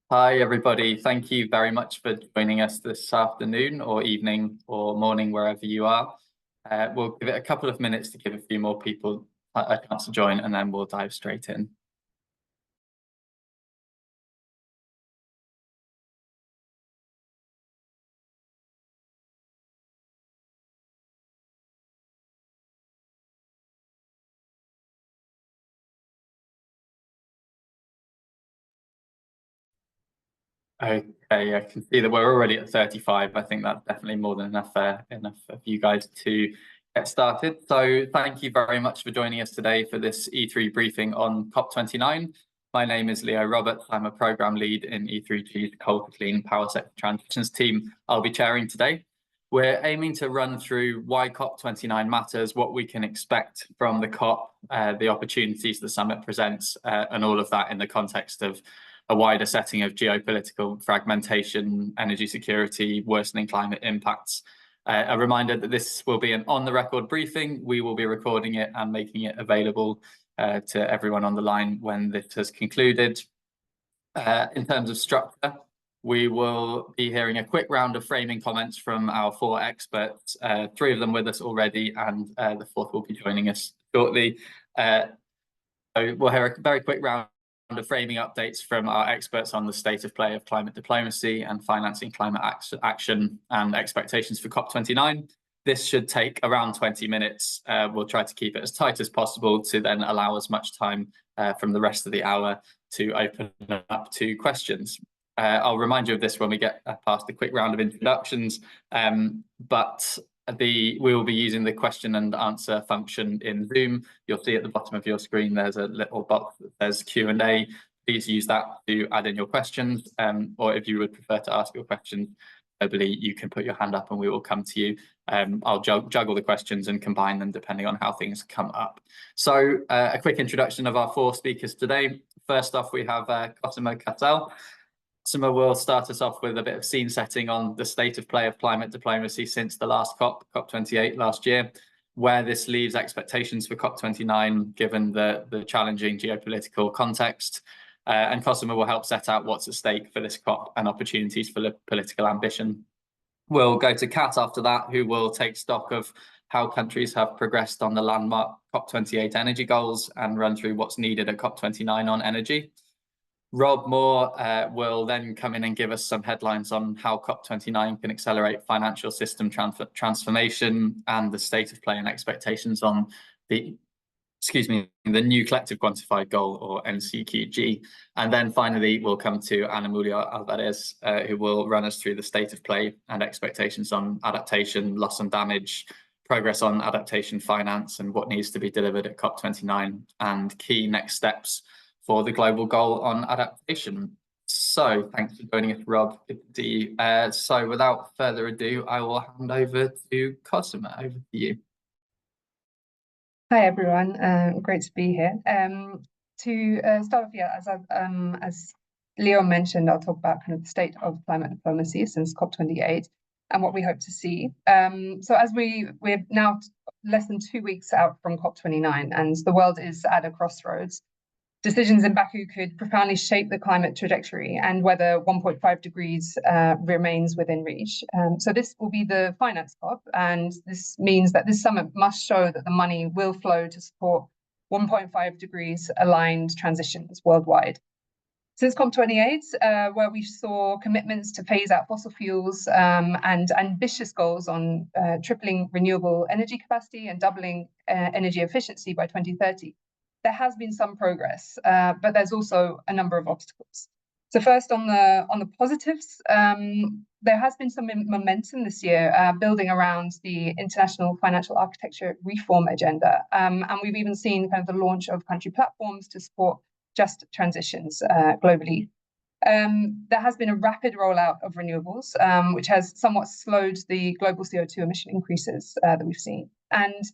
Hi, everybody. Thank you very much for joining us this afternoon or evening or morning, wherever you are. We'll give it a couple of minutes to give a few more people a chance to join, and then we'll dive straight in. Okay, I can see that we're already at 35. I think that's definitely more than enough of you guys to get started. So thank you very much for joining us today for this E3 briefing on COP29. My name is Leo Roberts. I'm a program lead in E3G's Coal to Clean Power Sector Transitions team I'll be chairing today. We're aiming to run through why COP29 matters, what we can expect from the COP, the opportunities the summit presents, and all of that in the context of a wider setting of geopolitical fragmentation, energy security, worsening climate impacts. A reminder that this will be an on-the-record briefing. We will be recording it and making it available to everyone on the line when this has concluded. In terms of structure, we will be hearing a quick round of framing comments from our four experts, three of them with us already, and the fourth will be joining us shortly. So we'll hear a very quick round of framing updates from our experts on the state of play of climate diplomacy and financing climate action and expectations for COP29. This should take around 20 minutes. We'll try to keep it as tight as possible to then allow as much time from the rest of the hour to open up to questions. I'll remind you of this when we get past the quick round of introductions, but we will be using the question and answer function in Zoom. You'll see at the bottom of your screen there's a little box that says Q&A. Please use that to add in your questions, or if you would prefer to ask your questions verbally, you can put your hand up and we will come to you. I'll juggle the questions and combine them depending on how things come up. So a quick introduction of our four speakers today. First off, we have Cosima Cassel. Cosima will start us off with a bit of scene setting on the state of play of climate diplomacy since the last COP28 last year, where this leaves expectations for COP29 given the challenging geopolitical context. And Cosima will help set out what's at stake for this COP and opportunities for political ambition. We'll go to Kat after that, who will take stock of how countries have progressed on the landmark COP28 energy goals and run through what's needed at COP29 on energy. Rob Moore will then come in and give us some headlines on how COP29 can accelerate financial system transformation and the state of play and expectations on the new collective quantified goal, or NCQG. And then finally, we'll come to Mulio Alvarez, who will run us through the state of play and expectations on adaptation, loss and damage, progress on adaptation finance, and what needs to be delivered at COP29, and key next steps for the global goal on adaptation. So thanks for joining us, Rob. Good to see you. So without further ado, I will hand over to Cosima. Over to you. Hi everyone, great to be here. To start off, yeah, as Leo mentioned, I'll talk about kind of the state of climate diplomacy since COP28 and what we hope to see. So as we're now less than 2 weeks out from COP29, and the world is at a crossroads. Decisions in Baku could profoundly shape the climate trajectory and whether 1.5 degrees remains within reach. So this will be the finance COP, and this means that this summit must show that the money will flow to support 1.5 degrees aligned transitions worldwide. Since COP28, where we saw commitments to phase out fossil fuels and ambitious goals on tripling renewable energy capacity and doubling energy efficiency by 2030, there has been some progress, but there's also a number of obstacles. So first, on the positives, there has been some momentum this year building around the international financial architecture reform agenda, and we've even seen kind of the launch of country platforms to support just transitions globally. There has been a rapid rollout of renewables, which has somewhat slowed the global CO2 emission increases that we've seen. And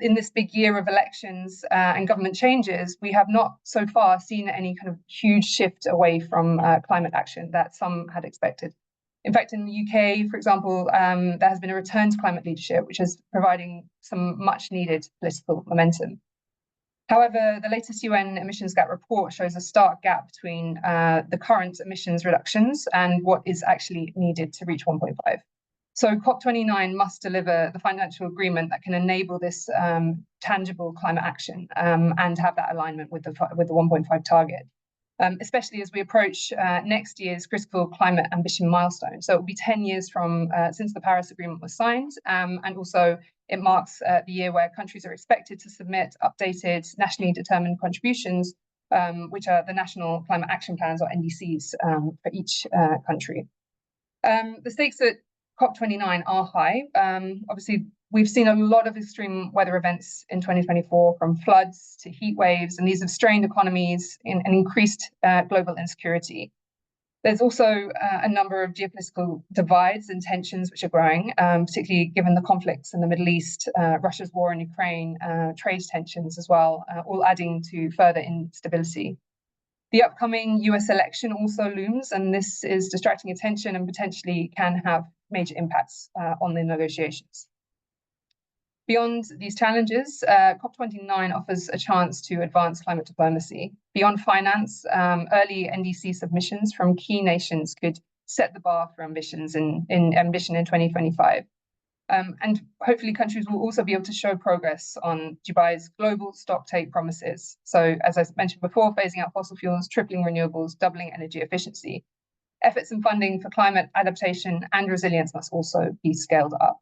in this big year of elections and government changes, we have not so far seen any kind of huge shift away from climate action that some had expected. In fact, in the UK, for example, there has been a return to climate leadership, which is providing some much needed political momentum. However, the latest UN emissions gap report shows a stark gap between the current emissions reductions and what is actually needed to reach 1.5. So COP29 must deliver the financial agreement that can enable this tangible climate action and have that alignment with the 1.5 target, especially as we approach next year's critical climate ambition milestone. So it will be 10 years from since the Paris Agreement was signed, and also it marks the year where countries are expected to submit updated nationally determined contributions, which are the National Climate Action Plans, or NDCs, for each country. The stakes at COP29 are high. Obviously, we've seen a lot of extreme weather events in 2024, from floods to heat waves, and these have strained economies and increased global insecurity. There's also a number of geopolitical divides and tensions which are growing, particularly given the conflicts in the Middle East, Russia's war in Ukraine, trade tensions as well, all adding to further instability. The upcoming US election also looms, and this is distracting attention and potentially can have major impacts on the negotiations. Beyond these challenges, COP29 offers a chance to advance climate diplomacy. Beyond finance, early NDC submissions from key nations could set the bar for ambition in 2025. And hopefully countries will also be able to show progress on Dubai's global stocktake promises. So as I mentioned before, phasing out fossil fuels, tripling renewables, doubling energy efficiency. Efforts and funding for climate adaptation and resilience must also be scaled up.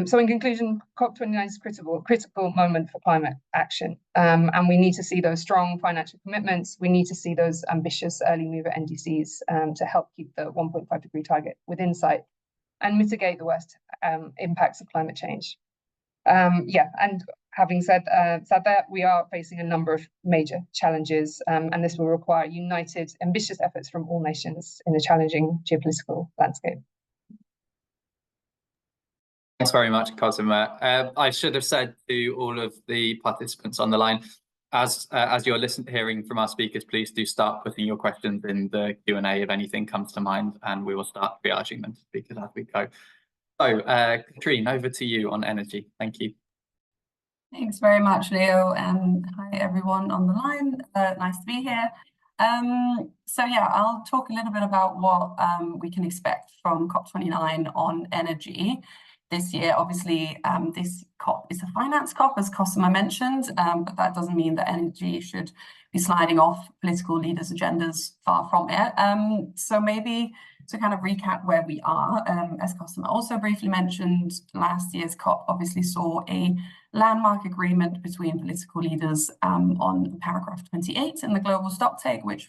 So in conclusion, COP29 is a critical moment for climate action. And we need to see those strong financial commitments. We need to see those ambitious early mover NDCs to help keep the 1.5 degree target within sight and mitigate the worst impacts of climate change. And having said that, we are facing a number of major challenges, and this will require united, ambitious efforts from all nations in a challenging geopolitical landscape. Thanks very much, Cosima. I should have said to all of the participants on the line, as you're hearing from our speakers, please do start putting your questions in the Q&A if anything comes to mind, and we will start triaging them to speakers as we go. So, Katrine, over to you on energy. Thank you. Thanks very much, Leo, and hi everyone on the line. Nice to be here. So yeah, I'll talk a little bit about what we can expect from COP29 on energy this year. Obviously, this COP is a finance COP, as Cosima mentioned, but that doesn't mean that energy should be sliding off political leaders' agendas, far from it. So maybe to kind of recap where we are, as Cosima also briefly mentioned, last year's COP obviously saw a landmark agreement between political leaders on paragraph 28 in the global stocktake, which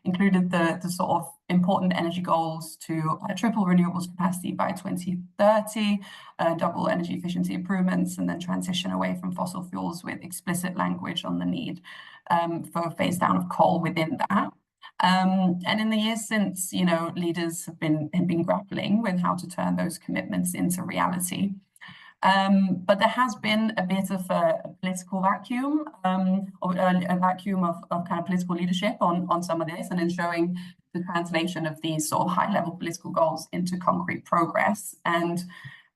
included the sort of important energy goals to triple renewables capacity by 2030, double energy efficiency improvements, and then transition away from fossil fuels, with explicit language on the need for a phase down of coal within that. And in the years since, leaders have been grappling with how to turn those commitments into reality. But there has been a bit of a political vacuum, or a vacuum of kind of political leadership on some of this, and in showing the translation of these sort of high-level political goals into concrete progress, and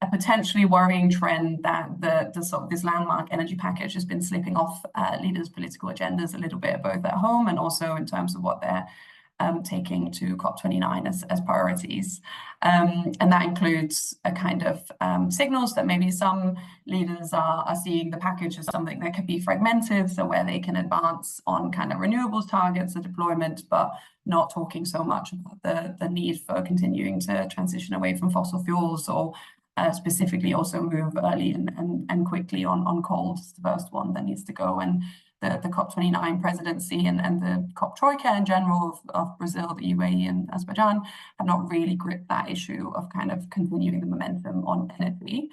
a potentially worrying trend that the sort of this landmark energy package has been slipping off leaders' political agendas a little bit, both at home and also in terms of what they're taking to COP29 as priorities. And that includes a kind of signals that maybe some leaders are seeing the package as something that could be fragmented, so where they can advance on kind of renewables targets and deployment, but not talking so much about the need for continuing to transition away from fossil fuels, or specifically also move early and quickly on coal. It's the first one that needs to go. And the COP29 presidency and the COP Troika in general of Brazil, the UAE and Azerbaijan have not really gripped that issue of kind of continuing the momentum on energy.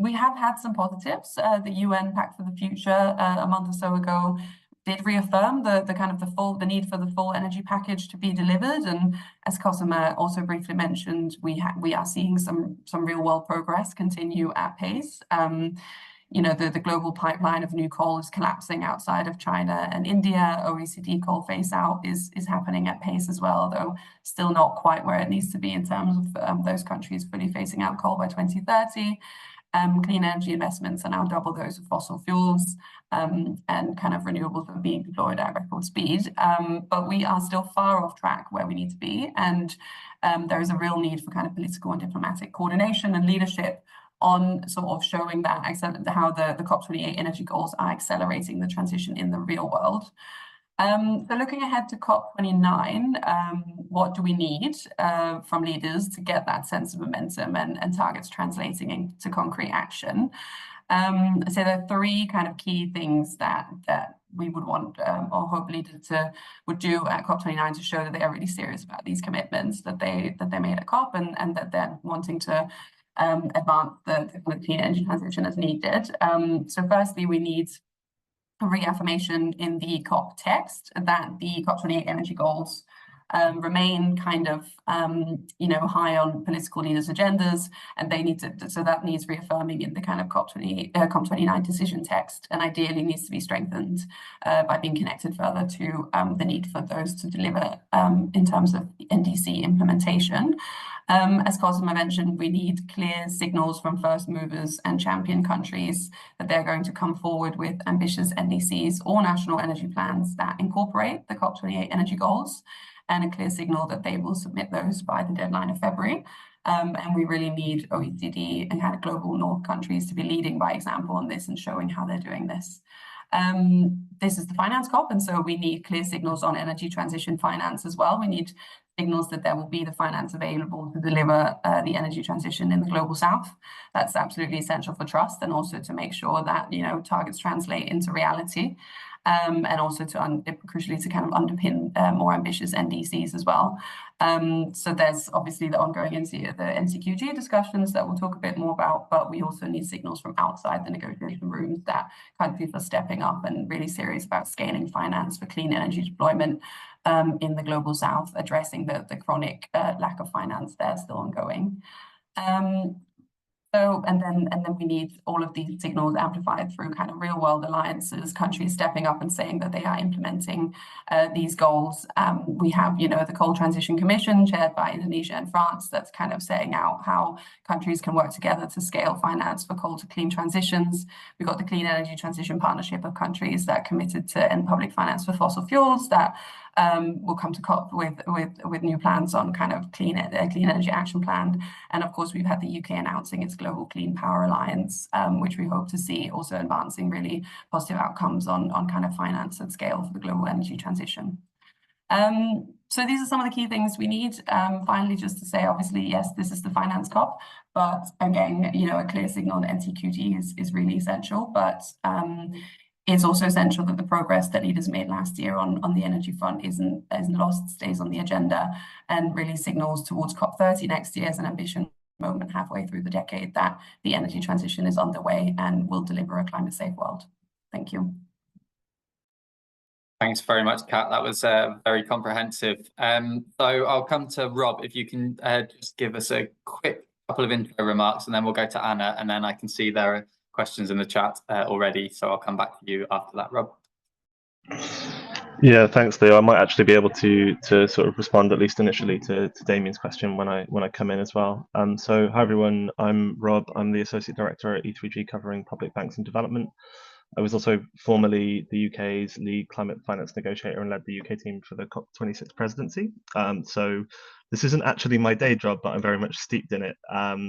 We have had some positives. The UN Pact for the Future a month or so ago did reaffirm the need for the full energy package to be delivered, and as Cosima also briefly mentioned, we are seeing some real world progress continue at pace. The global pipeline of new coal is collapsing outside of China and India. OECD coal phase out is happening at pace as well, though still not quite where it needs to be in terms of those countries fully phasing out coal by 2030. clean energy investments are now double those of fossil fuels, and kind of renewables are being deployed at record speed. But we are still far off track where we need to be, and there is a real need for kind of political and diplomatic coordination and leadership on sort of showing that how the COP28 energy goals are accelerating the transition in the real world. So looking ahead to COP29, what do we need from leaders to get that sense of momentum and targets translating into concrete action? So there are three kind of key things that we would want or hope leaders would do at COP29 to show that they are really serious about these commitments that they made at COP, and that they're wanting to advance the clean energy transition as needed. So firstly, we need a reaffirmation in the COP text that the COP28 energy goals remain kind of high on political leaders' agendas, and they need to, so that needs reaffirming in the kind of COP29 decision text, and ideally needs to be strengthened by being connected further to the need for those to deliver in terms of NDC implementation. As Cosima mentioned, we need clear signals from first movers and champion countries that they're going to come forward with ambitious NDCs or national energy plans that incorporate the COP28 energy goals, and a clear signal that they will submit those by the deadline of February. And we really need OECD and kind of global North countries to be leading by example on this and showing how they're doing this. This is the finance COP, and so we need clear signals on energy transition finance as well. We need signals that there will be the finance available to deliver the energy transition in the global south. That's absolutely essential for trust, and also to make sure that targets translate into reality, and also to crucially to kind of underpin more ambitious NDCs as well. So there's obviously the ongoing the NCQG discussions that we'll talk a bit more about, but we also need signals from outside the negotiation rooms that countries are stepping up and really serious about scaling finance for clean energy deployment in the global south, addressing the chronic lack of finance there still ongoing. And then we need all of these signals amplified through kind of real world alliances, countries stepping up and saying that they are implementing these goals. We have, the Coal Transition Commission chaired by Indonesia and France that's kind of setting out how countries can work together to scale finance for coal to clean transitions. We've got the Clean Energy Transition Partnership of countries that are committed to end public finance for fossil fuels that will come to COP with new plans on kind of clean energy action plan. And of course, we've had the UK announcing its Global Clean Power Alliance, which we hope to see also advancing really positive outcomes on kind of finance at scale for the global energy transition. So these are some of the key things we need. Finally, just to say, obviously, yes, this is the finance COP, but again, a clear signal on NCQG is really essential, but it's also essential that the progress that leaders made last year on the energy front isn't lost, stays on the agenda, and really signals towards COP30 next year as an ambition moment halfway through the decade that the energy transition is underway and will deliver a climate safe world. Thank you. Thanks very much, Kat. That was very comprehensive. So I'll come to Rob, if you can just give us a quick couple of intro remarks, and then we'll go to Anna, and then I can see there are questions in the chat already, so I'll come back to you after that, Rob. Yeah, thanks, Leo. I might actually be able to sort of respond, at least initially, to Damien's question when I come in as well. So hi everyone, I'm Rob. I'm the Associate Director at E3G covering public banks and development. I was also formerly the UK's lead climate finance negotiator and led the UK team for the COP26 presidency. So this isn't actually my day job, but I'm very much steeped in it.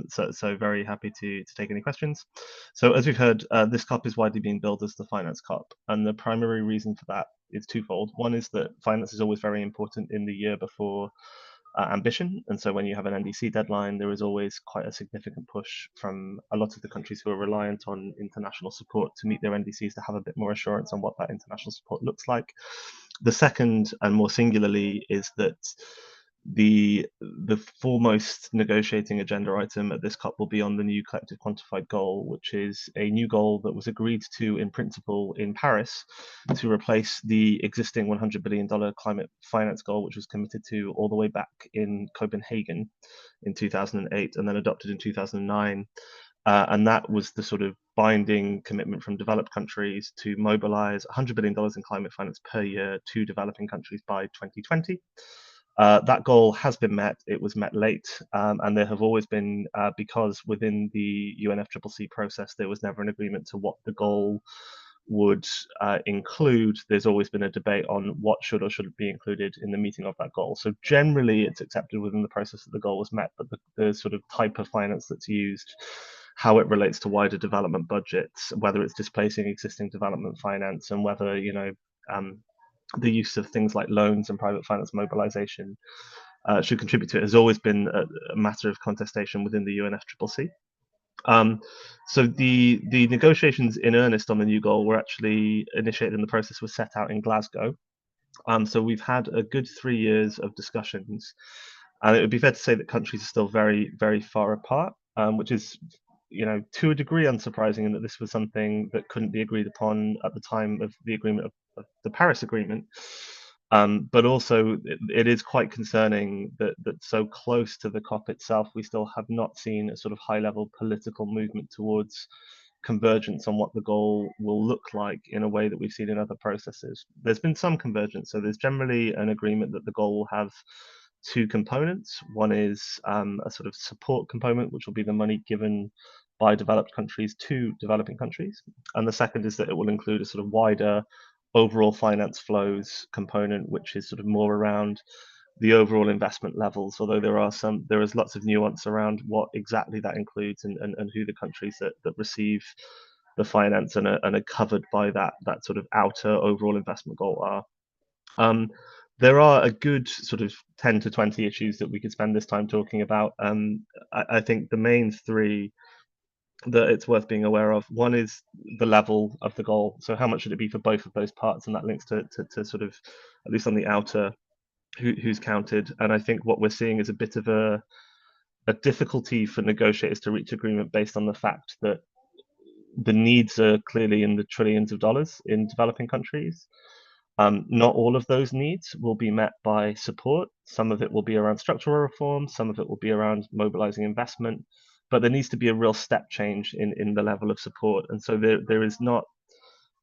So very happy to take any questions. So as we've heard, this COP is widely being billed as the finance COP, and the primary reason for that is twofold. One is that finance is always very important in the year before ambition, and so when you have an NDC deadline, there is always quite a significant push from a lot of the countries who are reliant on international support to meet their NDCs to have a bit more assurance on what that international support looks like. The second, and more singularly, is that the foremost negotiating agenda item at this COP will be on the new collective quantified goal, which is a new goal that was agreed to in principle in Paris to replace the existing $100 billion climate finance goal, which was committed to all the way back in Copenhagen in 2008 and then adopted in 2009. And that was the sort of binding commitment from developed countries to mobilize $100 billion in climate finance per year to developing countries by 2020. That goal has been met. It was met late, and there have always been, because within the UNFCCC process, there was never an agreement to what the goal would include. There's always been a debate on what should or shouldn't be included in the meeting of that goal. So generally, it's accepted within the process that the goal was met, but the sort of type of finance that's used, how it relates to wider development budgets, whether it's displacing existing development finance, and whether, you know, the use of things like loans and private finance mobilization should contribute to it, has always been a matter of contestation within the UNFCCC. So the negotiations in earnest on the new goal were actually initiated, and the process was set out in Glasgow. So we've had a good 3 years of discussions, and it would be fair to say that countries are still very, very far apart, which is, you know, to a degree unsurprising, in that this was something that couldn't be agreed upon at the time of the agreement of the Paris Agreement. But also, it is quite concerning that so close to the COP itself, we still have not seen a sort of high-level political movement towards convergence on what the goal will look like in a way that we've seen in other processes. There's been some convergence, so there's generally an agreement that the goal will have two components. One is a sort of support component, which will be the money given by developed countries to developing countries, and the second is that it will include a sort of wider overall finance flows component, which is sort of more around the overall investment levels, although there is lots of nuance around what exactly that includes, and who the countries that receive the finance and are covered by that sort of outer overall investment goal are. There are a good sort of 10 to 20 issues that we could spend this time talking about. I think the main three that it's worth being aware of. One is the level of the goal. So how much should it be for both of those parts? And that links to sort of, at least on the outer, who's counted. And I think what we're seeing is a bit of a difficulty for negotiators to reach agreement based on the fact that the needs are clearly in the trillions of dollars in developing countries. Not all of those needs will be met by support. Some of it will be around structural reform. Some of it will be around mobilizing investment. But there needs to be a real step change in the level of support. And so there is not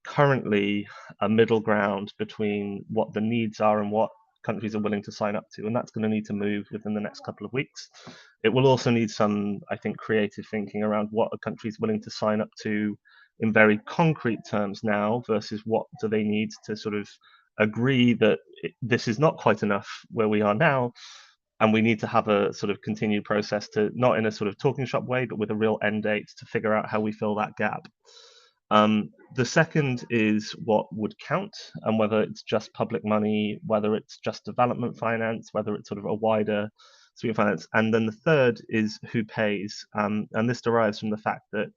currently a middle ground between what the needs are and what countries are willing to sign up to. And that's going to need to move within the next couple of weeks. It will also need some, I think, creative thinking around what are countries willing to sign up to in very concrete terms now versus what do they need to sort of agree that this is not quite enough where we are now. And we need to have a sort of continued process to, not in a sort of talking shop way, but with a real end date to figure out how we fill that gap. The second is what would count, and whether it's just public money, whether it's just development finance, whether it's sort of a wider suite of finance. And then the third is who pays. And this derives from the fact that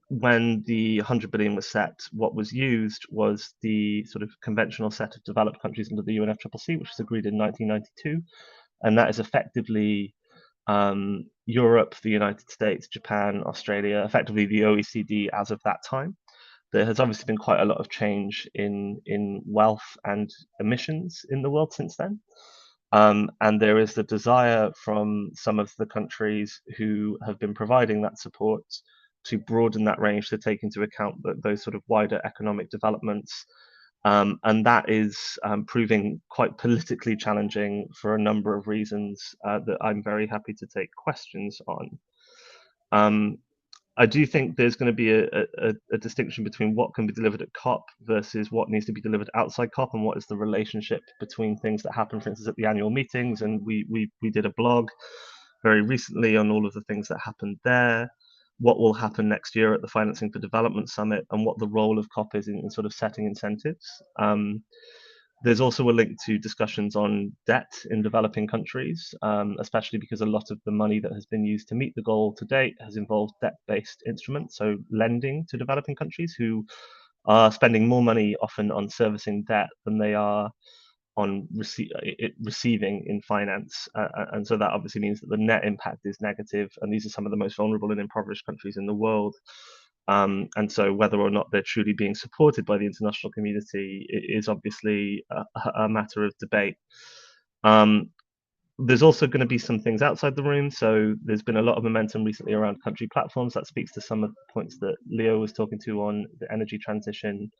when the 100 billion was set, what was used was the sort of conventional set of developed countries under the UNFCCC, which was agreed in 1992. And that is effectively Europe, the United States, Japan, Australia, effectively the OECD as of that time. There has obviously been quite a lot of change in wealth and emissions in the world since then. And there is the desire from some of the countries who have been providing that support to broaden that range to take into account those sort of wider economic developments. And that is proving quite politically challenging for a number of reasons that I'm very happy to take questions on. I do think there's going to be a distinction between what can be delivered at COP versus what needs to be delivered outside COP, and what is the relationship between things that happen, for instance, at the annual meetings. And we did a blog very recently on all of the things that happened there, what will happen next year at the Financing for Development Summit, and what the role of COP is in sort of setting incentives. There's also a link to discussions on debt in developing countries, especially because a lot of the money that has been used to meet the goal to date has involved debt-based instruments, so lending to developing countries who are spending more money often on servicing debt than they are on receiving in finance. And so that obviously means that the net impact is negative, and these are some of the most vulnerable and impoverished countries in the world. And so whether or not they're truly being supported by the international community is obviously a matter of debate. There's also going to be some things outside the room. So there's been a lot of momentum recently around country platforms. That speaks to some of the points that Leo was talking to on the energy transition,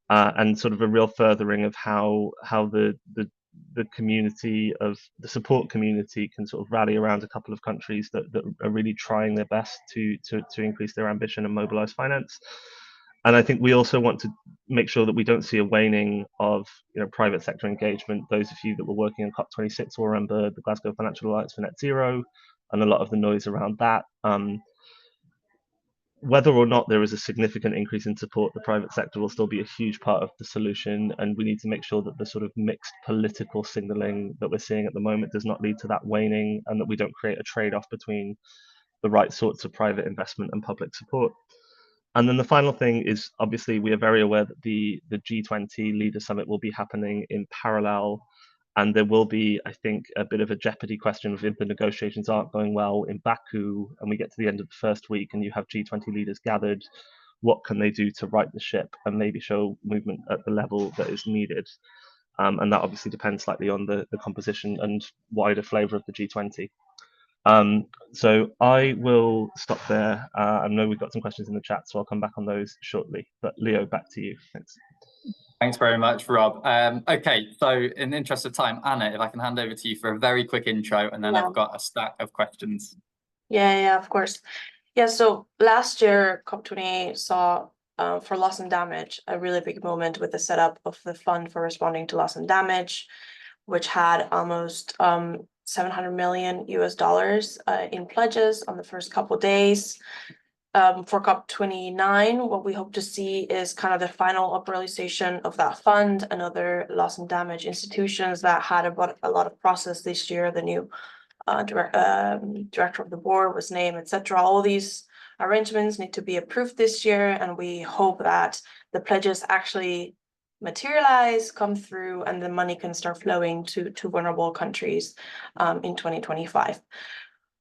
and sort of a real furthering of how the the community of the support community can sort of rally around a couple of countries that are really trying their best to increase their ambition and mobilize finance. And I think we also want to make sure that we don't see a waning of private sector engagement. Those of you that were working on COP26 will remember the Glasgow Financial Alliance for Net Zero and a lot of the noise around that. Whether or not there is a significant increase in support, the private sector will still be a huge part of the solution, and we need to make sure that the sort of mixed political signalling that we're seeing at the moment does not lead to that waning, and that we don't create a trade-off between the right sorts of private investment and public support. And then the final thing is, obviously, we are very aware that the G20 Leader Summit will be happening in parallel. And there will be, I think, a bit of a jeopardy question if the negotiations aren't going well in Baku and we get to the end of the first week and you have G20 leaders gathered. What can they do to right the ship and maybe show movement at the level that is needed? And that obviously depends slightly on the composition and wider flavour of the G20. So I will stop there. I know we've got some questions in the chat, so I'll come back on those shortly. But Leo, back to you. Thanks. Thanks very much, Rob. Okay, so in the interest of time, Anna, if I can hand over to you for a very quick intro, and then I've got a stack of questions. Yeah, of course. Yeah, so last year, COP28 saw, for loss and damage, a really big moment with the setup of the fund for responding to loss and damage, which had almost $700 million in pledges on the first couple of days. For COP29, what we hope to see is kind of the final operationalization of that fund and other loss and damage institutions that had a lot of process this year. The new director of the board was named, etc. All these arrangements need to be approved this year, and we hope that the pledges actually materialize, come through, and the money can start flowing to vulnerable countries in 2025.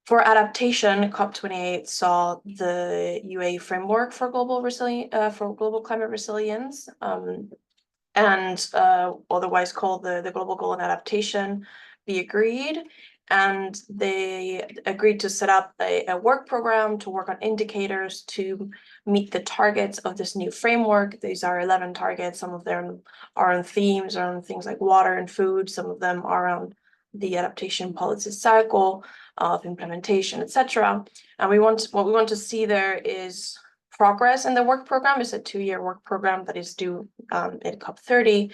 For adaptation, COP28 saw the UA framework for global climate resilience, and otherwise called the Global Goal and Adaptation, be agreed. And they agreed to set up a work program to work on indicators to meet the targets of this new framework. These are 11 targets. Some of them are on themes around things like water and food. Some of them are around the adaptation policy cycle of implementation, etc. And what we want to see there is progress in the work program. It's a 2-year work program that is due at COP30.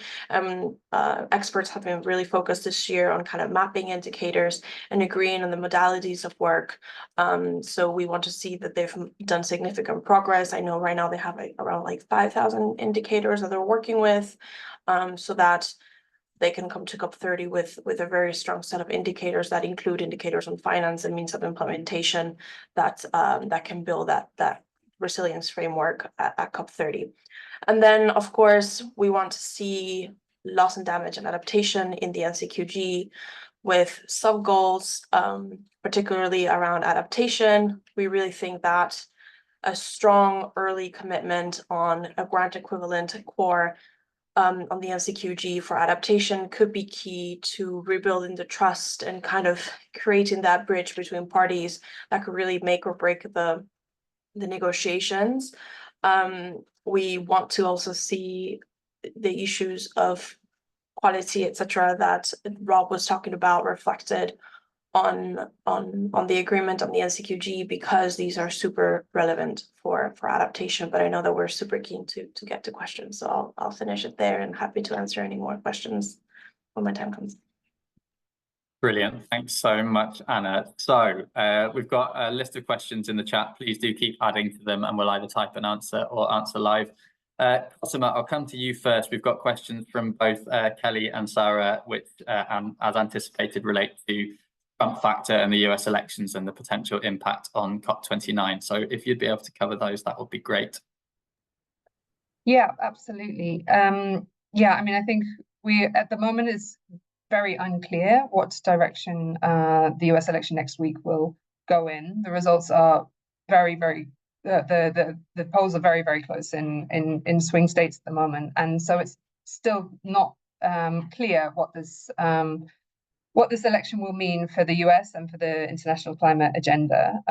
Experts have been really focused this year on kind of mapping indicators and agreeing on the modalities of work. So we want to see that they've done significant progress. I know right now they have around like 5,000 indicators that they're working with, so that they can come to COP30 with a very strong set of indicators that include indicators on finance and means of implementation that can build that resilience framework at COP30. And then, of course, we want to see loss and damage and adaptation in the NCQG with sub-goals, particularly around adaptation. We really think that a strong early commitment on a grant equivalent core on the NCQG for adaptation could be key to rebuilding the trust and kind of creating that bridge between parties that could really make or break the negotiations. We want to also see the issues of quality, etc., that Rob was talking about reflected on the agreement on the NCQG, because these are super relevant for adaptation. But I know that we're super keen to get to questions, so I'll finish it there and happy to answer any more questions when my time comes. Brilliant. Thanks so much, Anna. So we've got a list of questions in the chat. Please do keep adding to them and we'll either type an answer or answer live. Cosima, I'll come to you first. We've got questions from both Kelly and Sarah, which, as anticipated, relate to Trump factor and the US elections and the potential impact on COP29. So if you'd be able to cover those, that would be great. Yeah, absolutely. Yeah, I mean, I think at the moment it's very unclear what direction the US election next week will go in. The results are very the polls are very close in swing states at the moment, and so it's still not clear what this election will mean for the US and for the international climate agenda.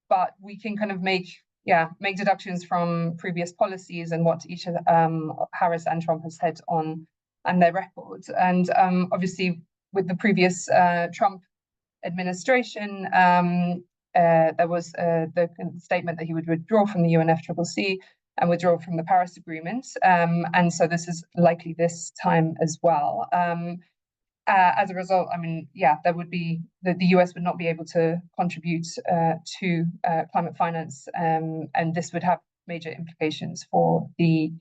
But we can kind of make deductions from previous policies and what each of Harris and Trump has said on their record. And obviously, with the previous Trump administration, there was the statement that he would withdraw from the UNFCCC and withdraw from the Paris Agreement. And so this is likely this time as well. As a result, I mean, yeah, there would be the US would not be able to contribute to climate finance, and this would have major implications for the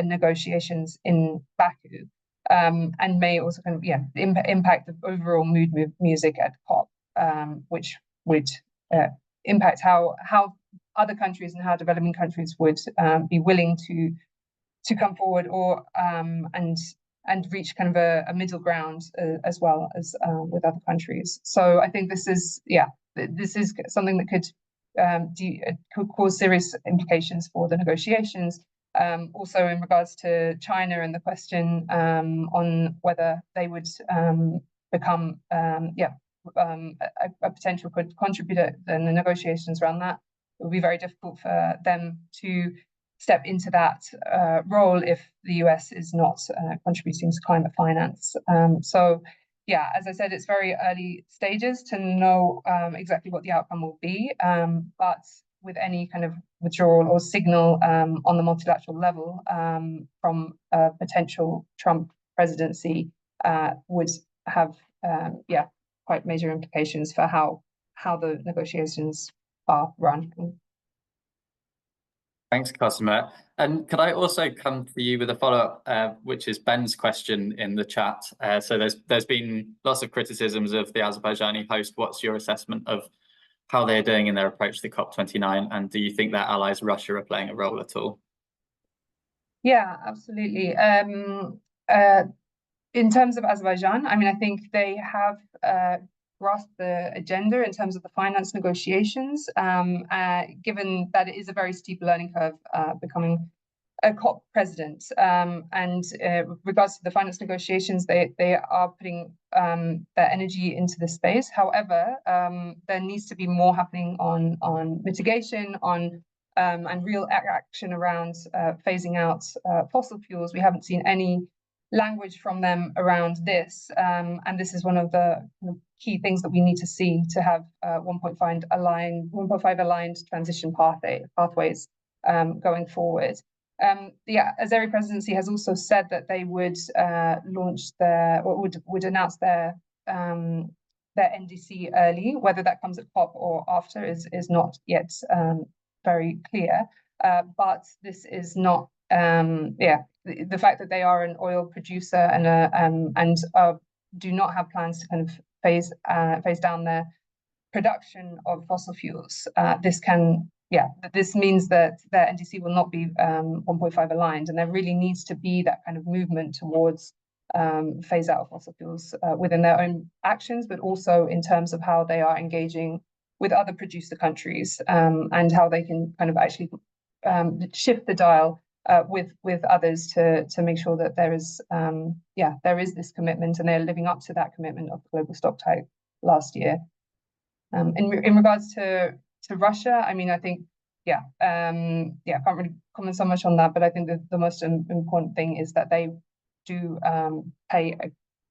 negotiations in Baku, and may also kind of impact the overall mood music at COP, which would impact how other countries and how developing countries would be willing to come forward or and reach kind of a middle ground as well as with other countries. So I think this is something that could cause serious implications for the negotiations. Also in regards to China and the question on whether they would become a potential contributor in the negotiations around that. It would be very difficult for them to step into that role if the US is not contributing to climate finance. So yeah, as I said, it's very early stages to know exactly what the outcome will be, but with any kind of withdrawal or signal on the multilateral level from a potential Trump presidency would have quite major implications for how the negotiations are run. Thanks, Cosima. And could I also come to you with a follow-up, which is Ben's question in the chat. So there's been lots of criticisms of the Azerbaijani host. What's your assessment of how they're doing in their approach to COP29? And do you think their allies, Russia, are playing a role at all? Yeah, absolutely. In terms of Azerbaijan, I mean, I think they have grasped the agenda in terms of the finance negotiations, given that it is a very steep learning curve becoming a COP president. And with regards to the finance negotiations, they are putting their energy into this space. However, there needs to be more happening on mitigation, and real action around phasing out fossil fuels. We haven't seen any language from them around this, and this is one of the key things that we need to see to have 1.5 aligned transition pathways going forward. The Azeri presidency has also said that they would would announce their NDC early. Whether that comes at COP or after is not yet very clear. But this is not the fact that they are an oil producer and do not have plans to kind of phase down their production of fossil fuels. This means that their NDC will not be 1.5 aligned, and there really needs to be that kind of movement towards phase out of fossil fuels within their own actions, but also in terms of how they are engaging with other producer countries, and how they can kind of actually shift the dial with others to make sure that there is this commitment, and they're living up to that commitment of the global stockpile last year. In regards to Russia, I mean, I think I can't really comment so much on that, but I think the most important thing is that they do play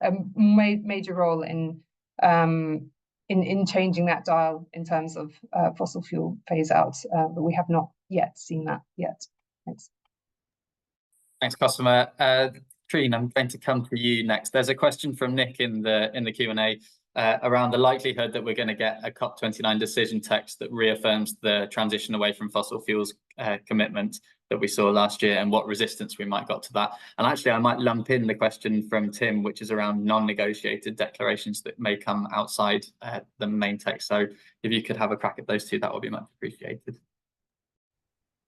a major role in changing that dial in terms of fossil fuel phase out, but we have not yet seen that yet. Thanks. Thanks, Cosima. Trine, I'm going to come to you next. There's a question from Nick in the Q&A around the likelihood that we're going to get a COP29 decision text that reaffirms the transition away from fossil fuels commitment that we saw last year, and what resistance we might got to that. And actually, I might lump in the question from Tim, which is around non-negotiated declarations that may come outside the main text. So if you could have a crack at those two, that would be much appreciated.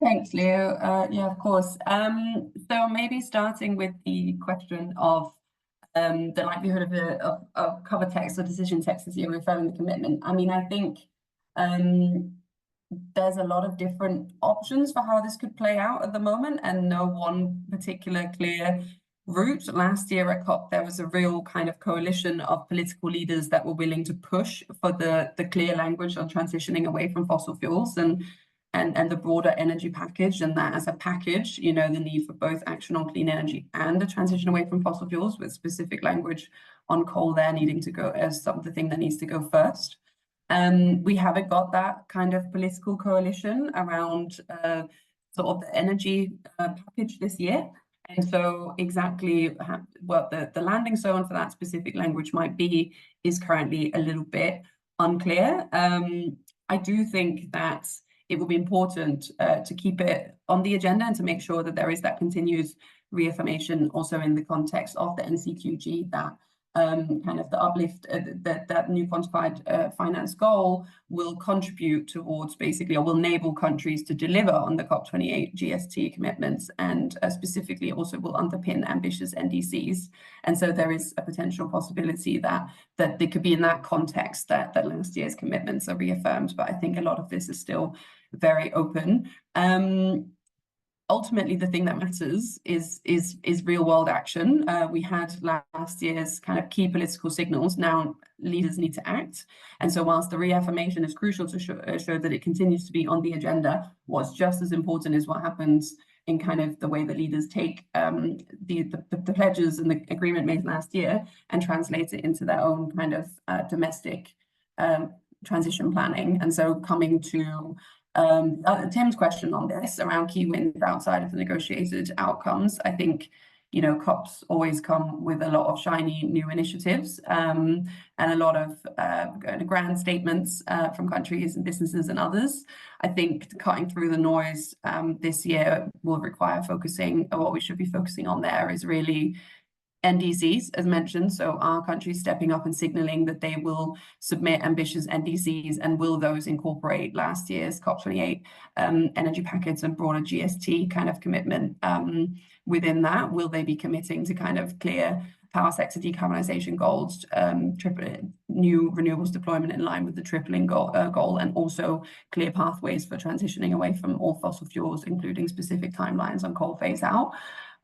Thanks, Leo. Yeah, of course. So maybe starting with the question of the likelihood of cover text or decision text as you're referring the commitment. I mean, I think there's a lot of different options for how this could play out at the moment, and no one particular clear route. Last year at COP, there was a real kind of coalition of political leaders that were willing to push for the clear language on transitioning away from fossil fuels. And and the broader energy package, and that as a package, you know, the need for both action on clean energy and a transition away from fossil fuels, with specific language on coal there needing to go as the thing that needs to go first. We haven't got that kind of political coalition around sort of the energy package this year. And so exactly what the landing zone for that specific language might be is currently a little bit unclear. I do think that it will be important to keep it on the agenda and to make sure that there is that continuous reaffirmation also in the context of the NCQG, that kind of the uplift, that new quantified finance goal will contribute towards basically, or will enable countries to deliver on the COP28 GST commitments, and specifically also will underpin ambitious NDCs. And so there is a potential possibility that they could be in that context that last year's commitments are reaffirmed. But I think a lot of this is still very open. Ultimately, the thing that matters is real world action. We had last year's kind of key political signals. Now leaders need to act. And so whilst the reaffirmation is crucial to show that it continues to be on the agenda, what's just as important is what happens in kind of the way that leaders take the pledges and the agreement made last year and translate it into their own kind of domestic transition planning. And so coming to Tim's question on this around key wins outside of the negotiated outcomes, I think, you know, COPs always come with a lot of shiny new initiatives and a lot of grand statements from countries and businesses and others. I think cutting through the noise this year will require focusing, or what we should be focusing on there is really NDCs, as mentioned. So are countries stepping up and signaling that they will submit ambitious NDCs, and will those incorporate last year's COP28 energy package and broader GST kind of commitment within that? Will they be committing to kind of clear power sector decarbonisation goals, new renewables deployment in line with the tripling goal, and also clear pathways for transitioning away from all fossil fuels, including specific timelines on coal phase out?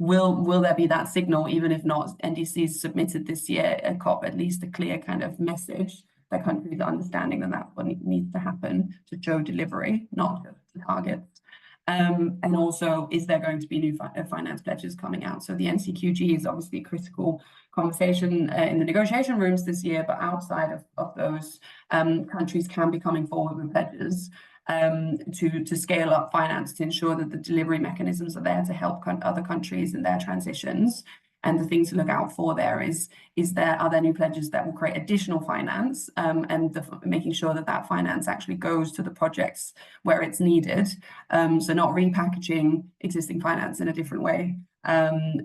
Will there be that signal, even if not NDCs submitted this year at COP, at least a clear kind of message that countries are understanding that that's what needs to happen to show delivery, not just the targets? And also, is there going to be new finance pledges coming out? So the NCQG is obviously a critical conversation in the negotiation rooms this year, but outside of those, countries can be coming forward with pledges to scale up finance to ensure that the delivery mechanisms are there to help other countries in their transitions. And the thing to look out for there are there new pledges that will create additional finance, and making sure that that finance actually goes to the projects where it's needed. So not repackaging existing finance in a different way,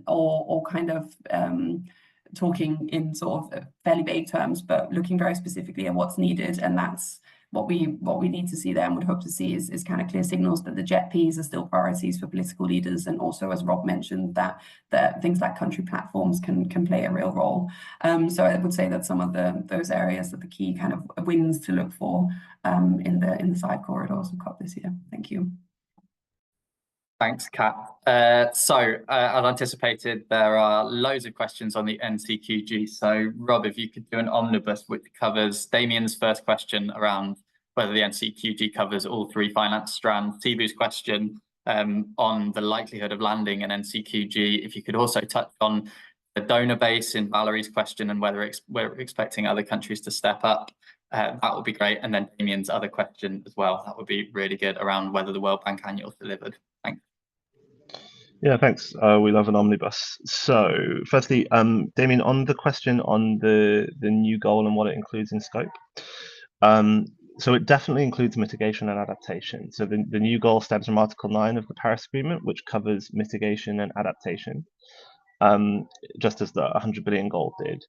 or kind of talking in sort of fairly vague terms, but looking very specifically at what's needed. And that's what we need to see there, and would hope to see is kind of clear signals that the JETPs are still priorities for political leaders, and also, as Rob mentioned, that things like country platforms can play a real role. So I would say that some of those areas are the key kind of wins to look for in the side corridors of COP this year. Thank you. Thanks, Kat. As anticipated, there are loads of questions on the NCQG. So, Rob, if you could do an omnibus which covers Damien's first question around whether the NCQG covers all three finance strands, Tibu's question on the likelihood of landing an NCQG. If you could also touch on the donor base in Valerie's question and whether we're expecting other countries to step up, that would be great. And then Damien's other question as well, that would be really good, around whether the World Bank Annual delivered. Thanks. Yeah, thanks. We love an omnibus. So firstly, Damien, on the question on the new goal and what it includes in scope. So it definitely includes mitigation and adaptation. So the new goal stems from Article 9 of the Paris Agreement, which covers mitigation and adaptation, just as the 100 billion goal did.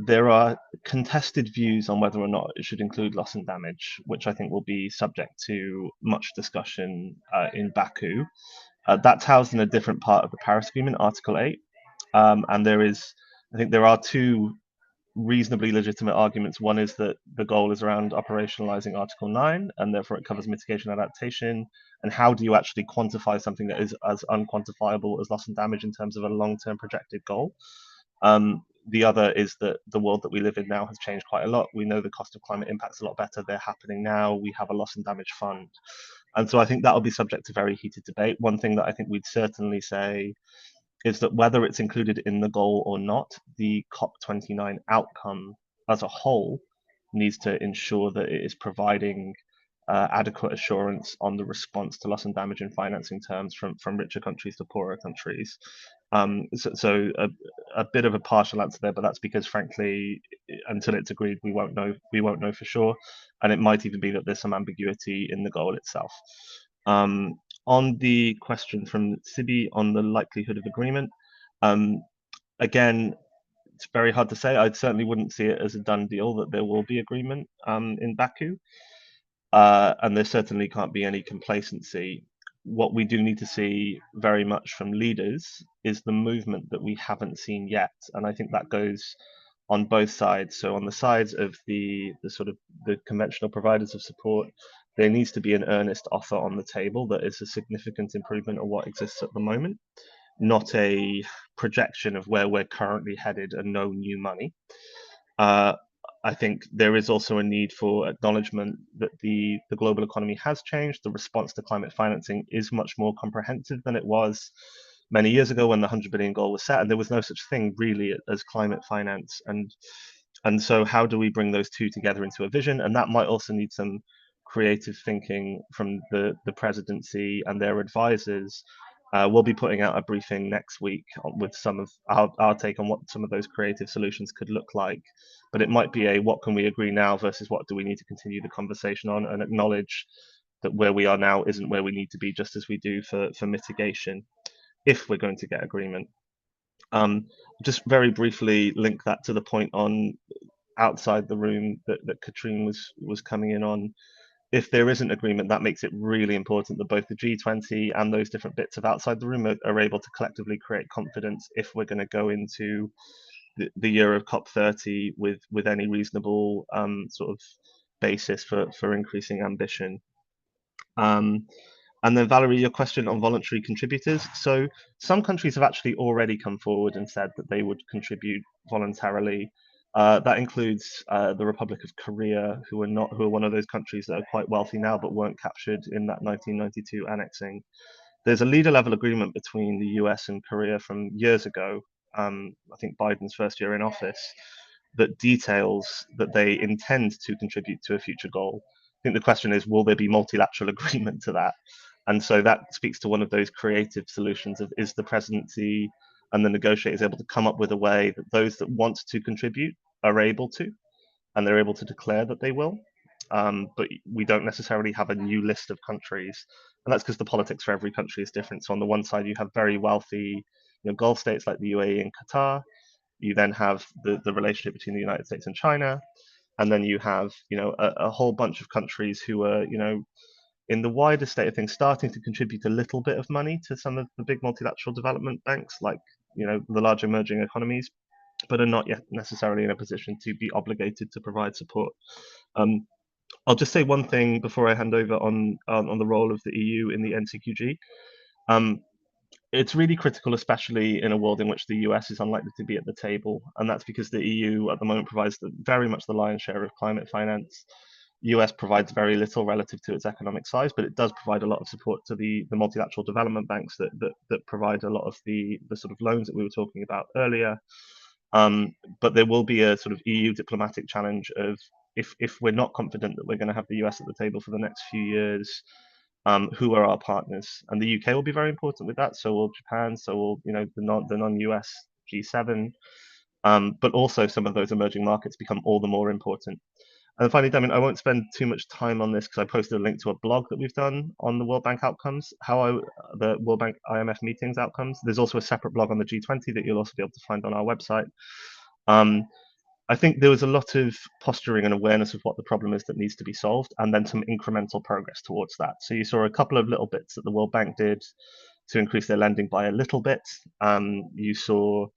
There are contested views on whether or not it should include loss and damage, which I think will be subject to much discussion in Baku. That's housed in a different part of the Paris Agreement, Article 8. And I think there are two reasonably legitimate arguments. One is that the goal is around operationalizing Article 9, and therefore it covers mitigation and adaptation. And how do you actually quantify something that is as unquantifiable as loss and damage in terms of a long-term projected goal? The other is that the world that we live in now has changed quite a lot. We know the cost of climate impacts a lot better. They're happening now. We have a loss and damage fund. And so I think that'll be subject to very heated debate. One thing that I think we'd certainly say is that whether it's included in the goal or not, the COP29 outcome as a whole needs to ensure that it is providing adequate assurance on the response to loss and damage in financing terms from richer countries to poorer countries. So a bit of a partial answer there, but that's because, frankly, until it's agreed, we won't know for sure, and it might even be that there's some ambiguity in the goal itself. On the question from Sibi on the likelihood of agreement, again, it's very hard to say. I certainly wouldn't see it as a done deal that there will be agreement in Baku, and there certainly can't be any complacency. What we do need to see very much from leaders is the movement that we haven't seen yet, and I think that goes on both sides. So on the sides of the sort of the conventional providers of support, there needs to be an earnest offer on the table that is a significant improvement on what exists at the moment, not a projection of where we're currently headed and no new money. I think there is also a need for acknowledgement that the global economy has changed. The response to climate financing is much more comprehensive than it was many years ago when the 100 billion goal was set, and there was no such thing really as climate finance. And so how do we bring those two together into a vision? And that might also need some creative thinking from the presidency and their advisors. We'll be putting out a briefing next week with some of our take on what some of those creative solutions could look like. But it might be a what can we agree now versus what do we need to continue the conversation on, and acknowledge that where we are now isn't where we need to be, just as we do for mitigation, if we're going to get agreement. Just very briefly link that to the point on outside the room that Katrine was coming in on. If there isn't agreement, that makes it really important that both the G20 and those different bits of outside the room are able to collectively create confidence if we're going to go into the year of COP30 with any reasonable sort of basis for increasing ambition. And then Valerie, your question on voluntary contributors. So some countries have actually already come forward and said that they would contribute voluntarily. That includes the Republic of Korea, who are one of those countries that are quite wealthy now, but weren't captured in that 1992 annexing. There's a leader level agreement between the US and Korea from years ago, I think Biden's first year in office, that details that they intend to contribute to a future goal. I think the question is, will there be multilateral agreement to that? And so that speaks to one of those creative solutions of, is the presidency and the negotiators able to come up with a way that those that want to contribute are able to, and they're able to declare that they will. But we don't necessarily have a new list of countries. And that's because the politics for every country is different. So on the one side, you have very wealthy Gulf states like the UAE and Qatar. You then have the relationship between the United States and China. And then you have a whole bunch of countries who are in the wider state of things starting to contribute a little bit of money to some of the big multilateral development banks, like the large emerging economies, but are not yet necessarily in a position to be obligated to provide support. I'll just say one thing before I hand over on the role of the EU in the NCQG. It's really critical, especially in a world in which the US is unlikely to be at the table, and that's because the EU at the moment provides very much the lion's share of climate finance. US provides very little relative to its economic size, but it does provide a lot of support to the multilateral development banks that provide a lot of the sort of loans that we were talking about earlier. But there will be a sort of EU diplomatic challenge of if we're not confident that we're going to have the US at the table for the next few years, who are our partners? And the UK will be very important with that. So will Japan. So will the non-US G7. But also some of those emerging markets become all the more important. And finally, Damien, I won't spend too much time on this because I posted a link to a blog that we've done on the World Bank outcomes, the World Bank IMF meetings outcomes. There's also a separate blog on the G20 that you'll also be able to find on our website. I think there was a lot of posturing and awareness of what the problem is that needs to be solved, and then some incremental progress towards that. So you saw a couple of little bits that the World Bank did to increase their lending by a little bit. You saw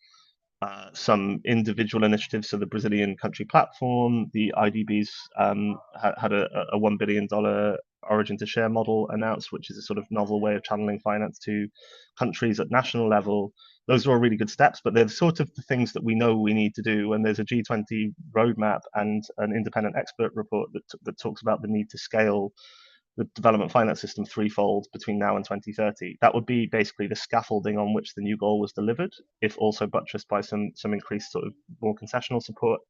some individual initiatives. So the Brazilian country platform, the IDBs had a $1 billion origin to share model announced, which is a sort of novel way of channeling finance to countries at national level. Those are all really good steps, but they're sort of the things that we know we need to do. And there's a G20 roadmap and an independent expert report that talks about the need to scale the development finance system threefold between now and 2030. That would be basically the scaffolding on which the new goal was delivered, if also buttressed by some increased sort of more concessional support.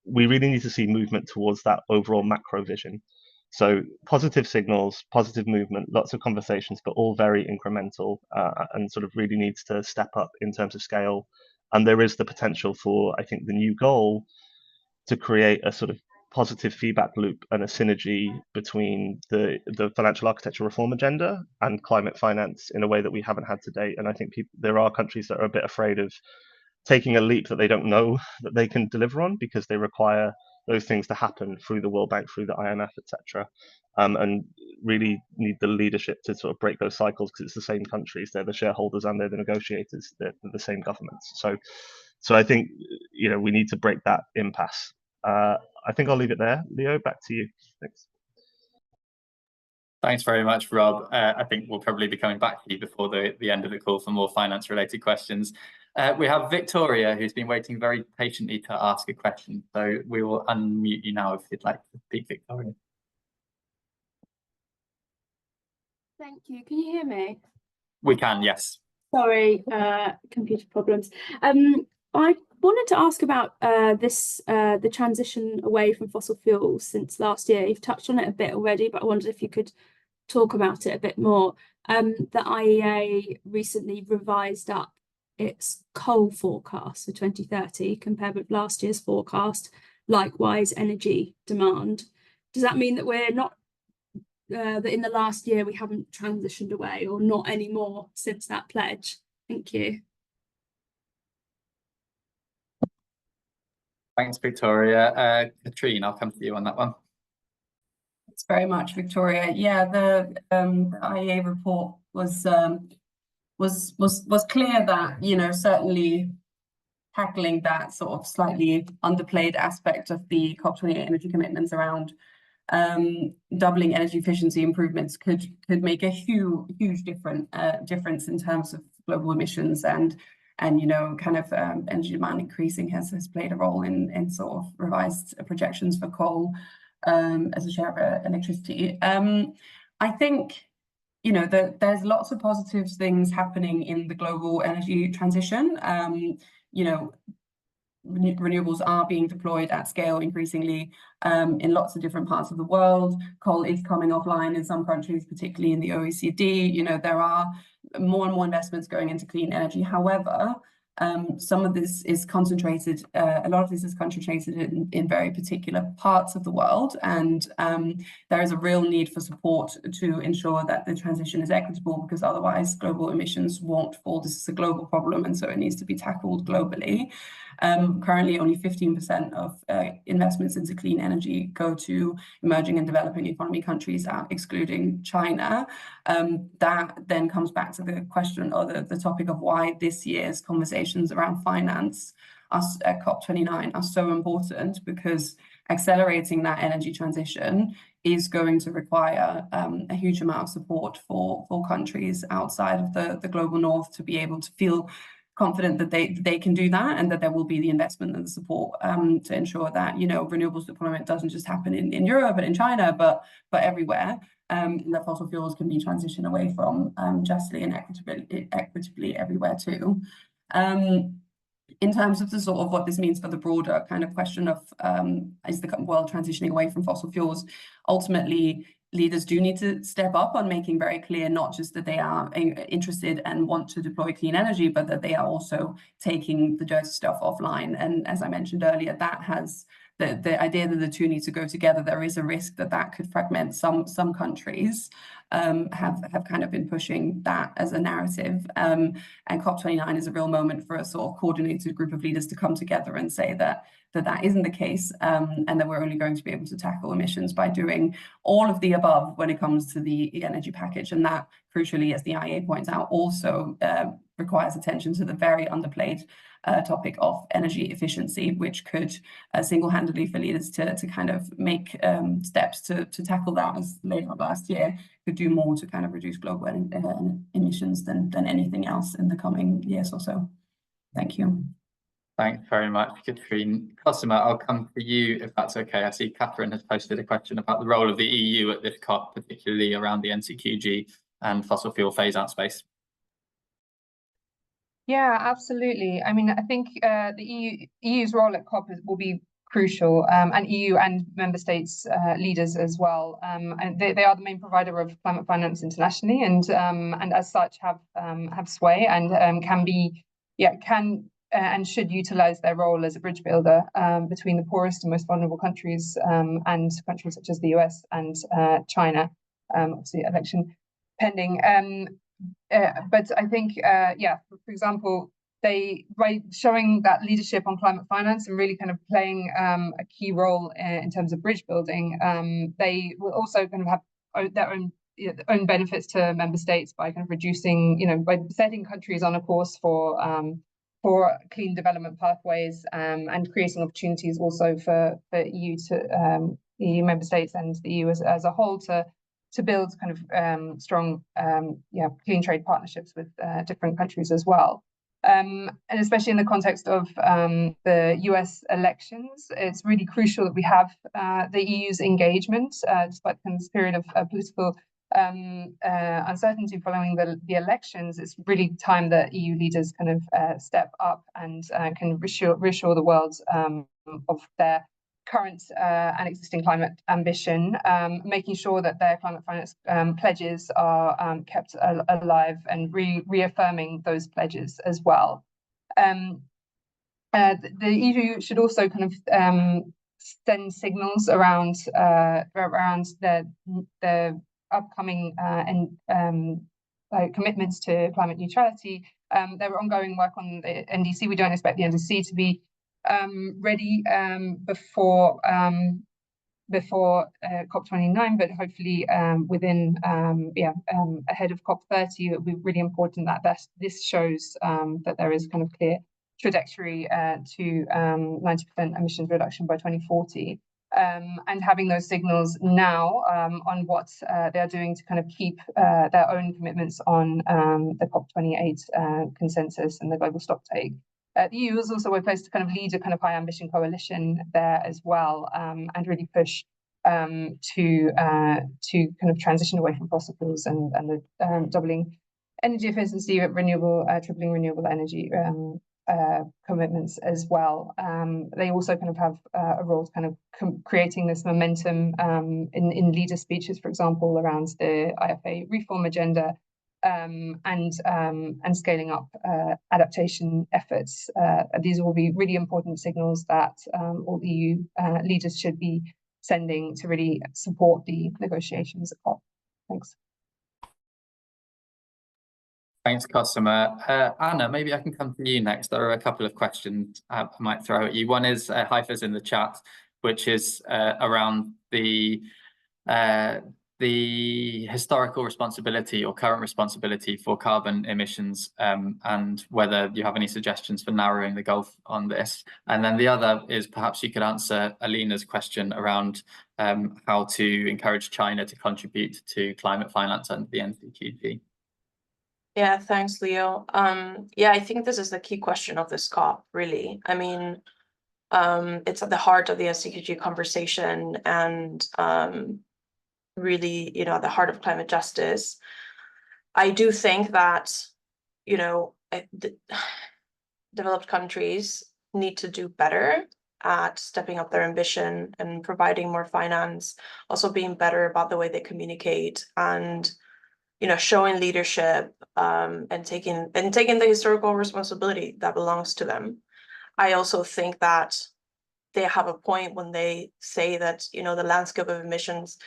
We really need to see movement towards that overall macro vision. So positive signals, positive movement, lots of conversations, but all very incremental, and sort of really needs to step up in terms of scale. And there is the potential for, I think, the new goal to create a sort of positive feedback loop and a synergy between the financial architecture reform agenda and climate finance in a way that we haven't had to date. And I think there are countries that are a bit afraid of taking a leap that they don't know that they can deliver on, because they require those things to happen through the World Bank, through the IMF, etc. And really need the leadership to sort of break those cycles, because it's the same countries, they're the shareholders and they're the negotiators, they're the same governments. So I think, you know, we need to break that impasse. I think I'll leave it there. Leo, back to you. Thanks. Thanks very much, Rob. I think we'll probably be coming back to you before the end of the call for more finance-related questions. We have Victoria, who's been waiting very patiently to ask a question. So we will unmute you now if you'd like to speak, Victoria. Thank you. Can you hear me? We can, yes. Sorry, computer problems. I wanted to ask about the transition away from fossil fuels since last year. You've touched on it a bit already, but I wondered if you could talk about it a bit more. The IEA recently revised up its coal forecast for 2030 compared with last year's forecast. Likewise, energy demand. Does that mean that we're not that in the last year we haven't transitioned away, or not anymore since that pledge? Thank you. Thanks, Victoria. Katrine, I'll come to you on that one. Thanks very much, Victoria. Yeah, the IEA report was clear that, you know, certainly tackling that sort of slightly underplayed aspect of the COP28 energy commitments around doubling energy efficiency improvements could make a huge difference in terms of global emissions, and you know, kind of energy demand increasing has played a role in sort of revised projections for coal as a share of electricity. I think, you know, there's lots of positive things happening in the global energy transition. You know, renewables are being deployed at scale increasingly in lots of different parts of the world. Coal is coming offline in some countries, particularly in the OECD. You know, there are more and more investments going into clean energy. However, some of this is concentrated, a lot of this is concentrated in very particular parts of the world, and there is a real need for support to ensure that the transition is equitable, because otherwise global emissions won't fall. This is a global problem, and so it needs to be tackled globally. Currently, only 15% of investments into clean energy go to emerging and developing economy countries, excluding China. That then comes back to the question, or the topic of why this year's conversations around finance at COP29 are so important, because accelerating that energy transition is going to require a huge amount of support for countries outside of the global north to be able to feel confident that they can do that, and that there will be the investment and the support to ensure that, you know, renewables deployment doesn't just happen in Europe and in China, but everywhere, and that fossil fuels can be transitioned away from justly and equitably everywhere too. In terms of the sort of what this means for the broader kind of question of is the world transitioning away from fossil fuels, ultimately leaders do need to step up on making very clear not just that they are interested and want to deploy clean energy, but that they are also taking the dirty stuff offline. And as I mentioned earlier, that has the idea that the two need to go together. There is a risk that could fragment some countries. Have kind of been pushing that as a narrative, and COP29 is a real moment for a sort of coordinated group of leaders to come together and say that isn't the case, and that we're only going to be able to tackle emissions by doing all of the above when it comes to the energy package. And that, crucially, as the IEA points out, also requires attention to the very underplayed topic of energy efficiency, which could single-handedly, for leaders to kind of make steps to tackle that, as laid out last year, could do more to kind of reduce global emissions than anything else in the coming years or so. Thank you. Thanks very much, Katrine. Cosima, I'll come to you if that's okay. I see Catherine has posted a question about the role of the EU at this COP, particularly around the NCQG and fossil fuel phase-out space. Yeah, absolutely. I mean, I think the EU's role at COP will be crucial, and EU and member states leaders as well. And they are the main provider of climate finance internationally, and as such have sway and can and should utilize their role as a bridge builder between the poorest and most vulnerable countries and countries such as the US and China. Obviously, election pending. But I think, for example, by showing that leadership on climate finance and really kind of playing a key role in terms of bridge building, they will also kind of have their own benefits to member states by kind of reducing, by setting countries on a course for clean development pathways and creating opportunities also for EU member states and the EU as a whole to build kind of strong clean trade partnerships with different countries as well. And especially in the context of the US elections, it's really crucial that we have the EU's engagement, despite this period of political uncertainty following the elections. It's really time that EU leaders kind of step up and can reassure the world of their current and existing climate ambition, making sure that their climate finance pledges are kept alive and reaffirming those pledges as well. The EU should also kind of send signals around the upcoming commitments to climate neutrality. There are ongoing work on the NDC. We don't expect the NDC to be ready before COP29, but hopefully within ahead of COP30. It would be really important that this shows that there is kind of clear trajectory to 90% emissions reduction by 2040, and having those signals now on what they are doing to kind of keep their own commitments on the COP28 consensus and the global stocktake. The EU is also well placed to kind of lead a kind of high ambition coalition there as well, and really push to kind of transition away from fossil fuels and the doubling energy efficiency, tripling renewable energy commitments as well. They also kind of have a role to kind of creating this momentum in leader speeches, for example, around the IFA reform agenda. And scaling up adaptation efforts. These will be really important signals that all EU leaders should be sending to really support the negotiations at COP. Thanks. Thanks, Cosima. Anna, maybe I can come to you next. There are a couple of questions I might throw at you. One is Haifa's in the chat, which is around the historical responsibility or current responsibility for carbon emissions, and whether you have any suggestions for narrowing the gulf on this. And then the other is perhaps you could answer Alina's question around how to encourage China to contribute to climate finance under the NCQG. Yeah, thanks, Leo. Yeah, I think this is the key question of this COP, really. I mean, it's at the heart of the NCQG conversation and really, at the heart of climate justice. I do think that, developed countries need to do better at stepping up their ambition and providing more finance, also being better about the way they communicate and, showing leadership and taking the historical responsibility that belongs to them. I also think that they have a point when they say that, the landscape of emissions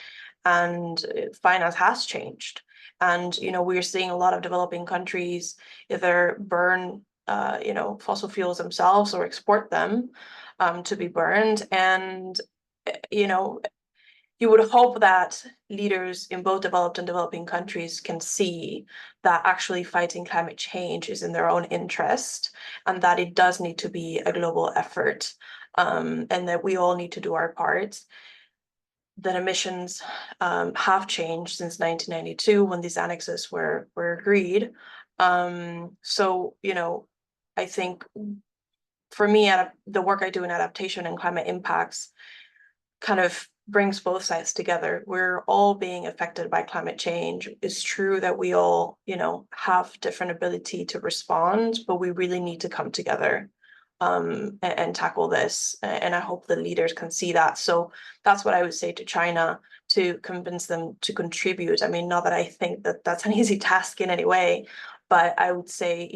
and finance has changed. And, we're seeing a lot of developing countries either burn, fossil fuels themselves or export them to be burned. And, you would hope that leaders in both developed and developing countries can see that actually fighting climate change is in their own interest and that it does need to be a global effort, and that we all need to do our part. That emissions have changed since 1992 when these annexes were agreed. So, I think for me, the work I do in adaptation and climate impacts kind of brings both sides together. We're all being affected by climate change. It's true that we all, have different ability to respond, but we really need to come together and tackle this. And I hope the leaders can see that. So that's what I would say to China, to convince them to contribute. I mean, not that I think that that's an easy task in any way, but I would say,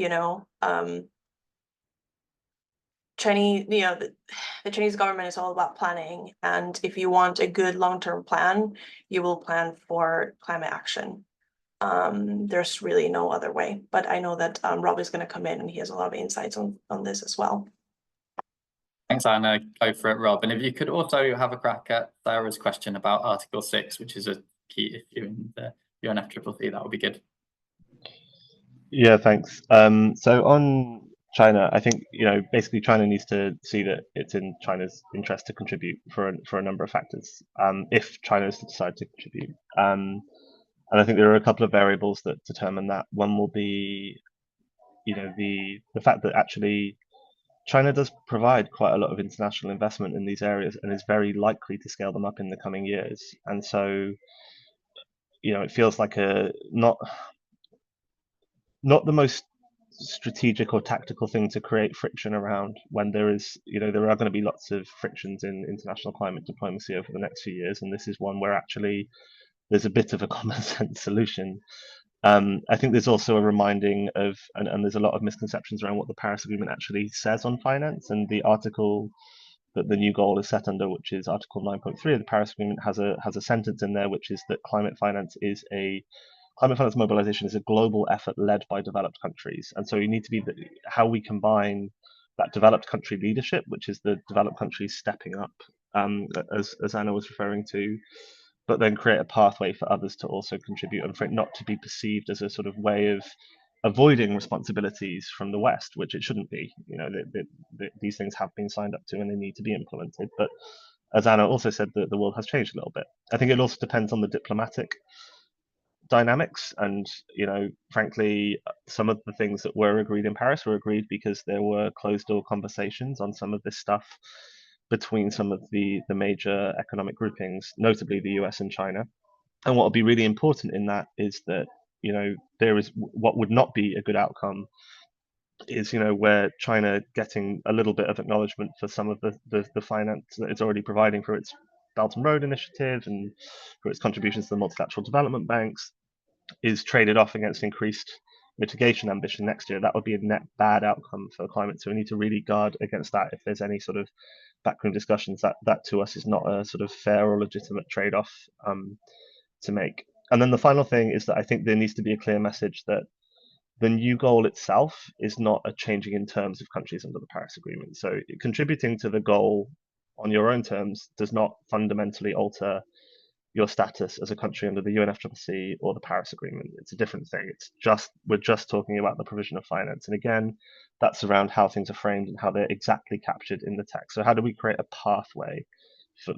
Chinese, the Chinese government is all about planning. And if you want a good long-term plan, you will plan for climate action. There's really no other way. But I know that Rob is going to come in and he has a lot of insights on this as well. Thanks, Anna. Go for it, Rob. And if you could also have a crack at Sarah's question about Article 6, which is a key issue in the UNFCCC, that would be good. Yeah, thanks. So on China, I think basically China needs to see that it's in China's interest to contribute for a number of factors. If China is to decide to contribute, and I think there are a couple of variables that determine that. One will be, the fact that actually China does provide quite a lot of international investment in these areas and is very likely to scale them up in the coming years. And so, it feels like not the most strategic or tactical thing to create friction around when there is, there are going to be lots of frictions in international climate diplomacy over the next few years. And this is one where actually there's a bit of a common sense solution. I think there's also a reminding of, and there's a lot of misconceptions around what the Paris Agreement actually says on finance, and the article that the new goal is set under, which is Article 9.3 of the Paris Agreement, has a sentence in there which is that climate finance mobilization is a global effort led by developed countries. And so you need to be how we combine that developed country leadership, which is the developed countries stepping up, as Anna was referring to, but then create a pathway for others to also contribute, and for it not to be perceived as a sort of way of avoiding responsibilities from the West, which it shouldn't be. These things have been signed up to and they need to be implemented. But as Anna also said, the world has changed a little bit. I think it also depends on the diplomatic dynamics, and frankly, some of the things that were agreed in Paris were agreed because there were closed door conversations on some of this stuff between some of the major economic groupings, notably the US and China. And what will be really important in that is that there is what would not be a good outcome is where China getting a little bit of acknowledgement for some of the finance that it's already providing for its Belt and Road Initiative and for its contributions to the multilateral development banks is traded off against increased mitigation ambition next year. That would be a net bad outcome for climate. So we need to really guard against that if there's any sort of backroom discussions. That to us is not a sort of fair or legitimate trade-off to make. And then the final thing is that I think there needs to be a clear message that the new goal itself is not a changing in terms of countries under the Paris Agreement. So contributing to the goal on your own terms does not fundamentally alter your status as a country under the UNFCCC or the Paris Agreement. It's a different thing. We're just talking about the provision of finance. And again, that's around how things are framed and how they're exactly captured in the text. So how do we create a pathway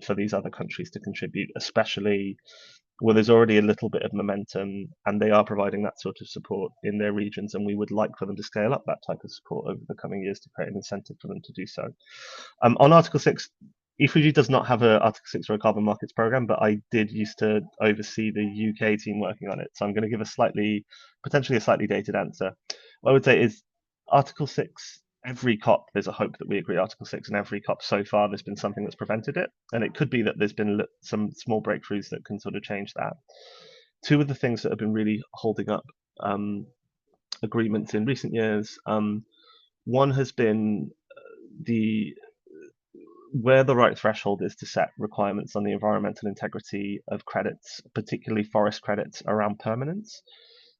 for these other countries to contribute, especially where there's already a little bit of momentum and they are providing that sort of support in their regions, and we would like for them to scale up that type of support over the coming years to create an incentive for them to do so. On Article 6, E3G does not have an Article 6 or a carbon markets program, but I did used to oversee the UK team working on it. So I'm going to give potentially a slightly dated answer. What I would say is Article 6, every COP, there's a hope that we agree Article 6, and every COP so far, there's been something that's prevented it. And it could be that there's been some small breakthroughs that can sort of change that. Two of the things that have been really holding up agreements in recent years, one has been where the right threshold is to set requirements on the environmental integrity of credits, particularly forest credits, around permanence.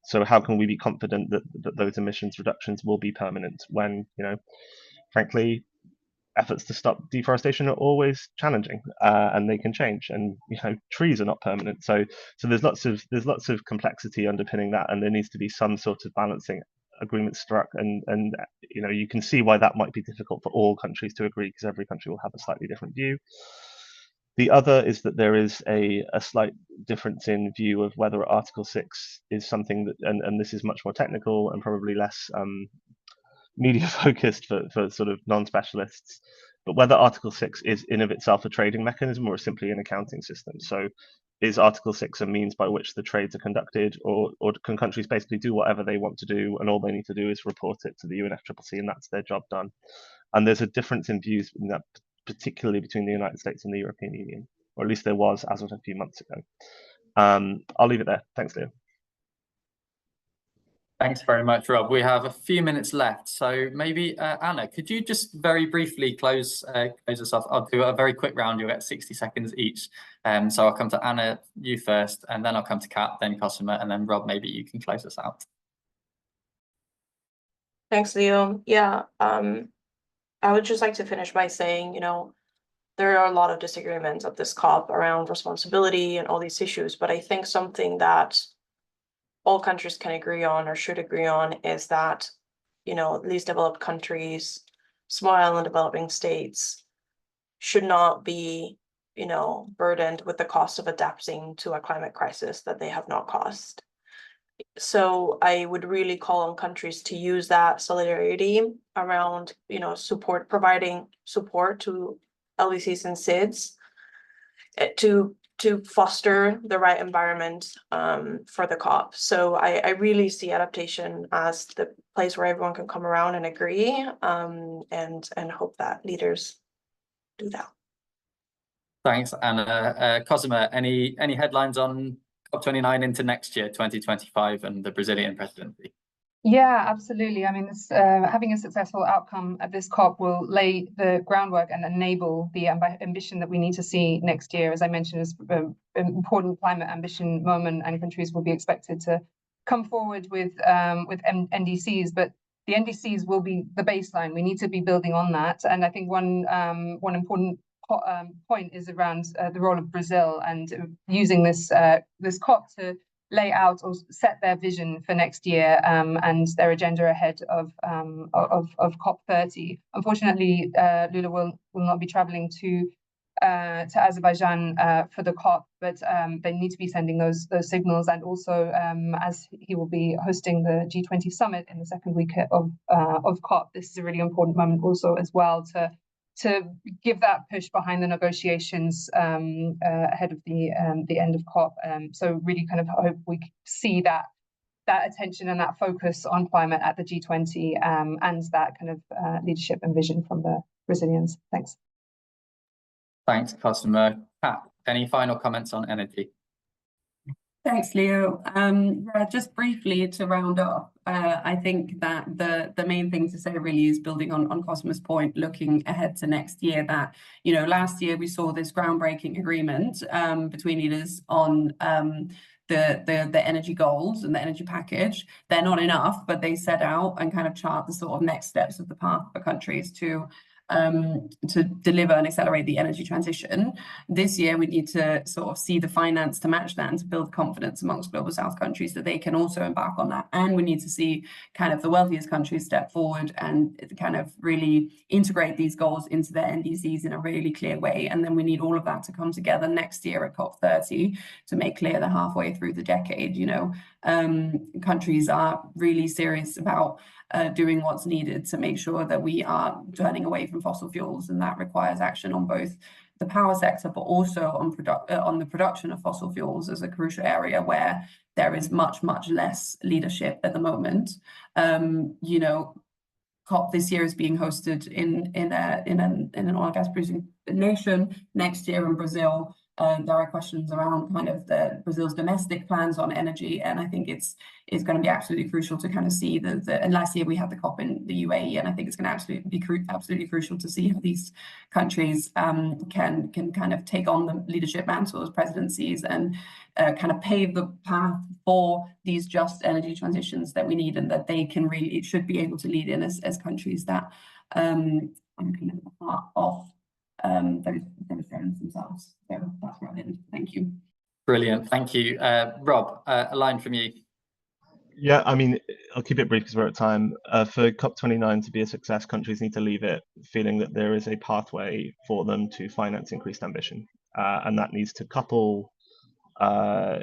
So how can we be confident that those emissions reductions will be permanent when, frankly, efforts to stop deforestation are always challenging and they can change, and trees are not permanent. So there's lots of complexity underpinning that, and there needs to be some sort of balancing agreement struck, and you can see why that might be difficult for all countries to agree, because every country will have a slightly different view. The other is that there is a slight difference in view of whether Article 6 is something that, and this is much more technical and probably less media focused for sort of non-specialists, but whether Article 6 is in of itself a trading mechanism or simply an accounting system. So is Article 6 a means by which the trades are conducted, or can countries basically do whatever they want to do, and all they need to do is report it to the UNFCCC, and that's their job done? And there's a difference in views in that, particularly between the United States and the European Union, or at least there was as of a few months ago. I'll leave it there. Thanks, Leo. Thanks very much, Rob. We have a few minutes left, so maybe Anna, could you just very briefly close us off? I'll do a very quick round. You'll get 60 seconds each. So I'll come to Anna, you first, and then I'll come to Kat, then Cosima, and then Rob, maybe you can close us out. Thanks, Leo. Yeah, I would just like to finish by saying, there are a lot of disagreements at this COP around responsibility and all these issues, but I think something that all countries can agree on or should agree on is that, least developed countries, small island developing states should not be, burdened with the cost of adapting to a climate crisis that they have not caused. So I would really call on countries to use that solidarity around, providing support to LDCs and SIDS to foster the right environment for the COP. So I really see adaptation as the place where everyone can come around and agree, and hope that leaders do that. Thanks, Anna. Cosima, any headlines on COP29 into next year, 2025, and the Brazilian presidency? Yeah, absolutely. I mean, having a successful outcome at this COP will lay the groundwork and enable the ambition that we need to see next year. As I mentioned, is an important climate ambition moment, and countries will be expected to come forward with NDCs. But the NDCs will be the baseline. We need to be building on that. And I think one important point is around the role of Brazil, and using this COP to lay out or set their vision for next year and their agenda ahead of COP30. Unfortunately, Lula will not be traveling to Azerbaijan for the COP, but they need to be sending those signals. And also, as he will be hosting the G20 summit in the second week of COP, this is a really important moment also as well to give that push behind the negotiations ahead of the end of COP. So really kind of hope we see that attention and that focus on climate at the G20 and that kind of leadership and vision from the Brazilians. Thanks. Thanks, Cosima. Kat, any final comments on energy? Thanks, Leo. Just briefly to round up, I think that the main thing to say really is building on Cosima's point, looking ahead to next year, that, last year we saw this groundbreaking agreement between leaders on the energy goals and the energy package. They're not enough, but they set out and kind of chart the sort of next steps of the path for countries to deliver and accelerate the energy transition. This year, we need to sort of see the finance to match that and to build confidence amongst Global South countries that they can also embark on that. And we need to see kind of the wealthiest countries step forward and kind of really integrate these goals into their NDCs in a really clear way. And then we need all of that to come together next year at COP30 to make clear that halfway through the decade, countries are really serious about doing what's needed to make sure that we are turning away from fossil fuels, and that requires action on both the power sector, but also on the production of fossil fuels as a crucial area where there is much less leadership at the moment. COP this year is being hosted in an oil and gas producing nation. Next year in Brazil, there are questions around kind of Brazil's domestic plans on energy, and I think it's going to be absolutely crucial to kind of see and last year we had the COP in the UAE, and I think it's going to be absolutely crucial to see how these countries can kind of take on the leadership mantle as presidencies and kind of pave the path for these just energy transitions that we need, and that they should be able to lead in as countries that are kind of a part of those trends themselves. So that's where I end. Thank you. Brilliant, thank you. Rob, a line from you. Yeah, I mean, I'll keep it brief because we're at time. For COP29 to be a success, countries need to leave it feeling that there is a pathway for them to finance increased ambition. And that needs to couple a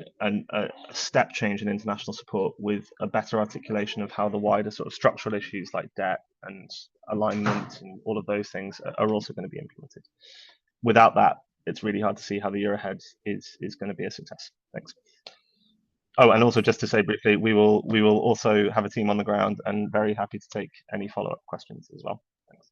step change in international support with a better articulation of how the wider sort of structural issues like debt, and alignment and all of those things are also going to be implemented. Without that, it's really hard to see how the year ahead is going to be a success. Thanks. Oh, and also just to say briefly, we will also have a team on the ground and very happy to take any follow-up questions as well. Thanks.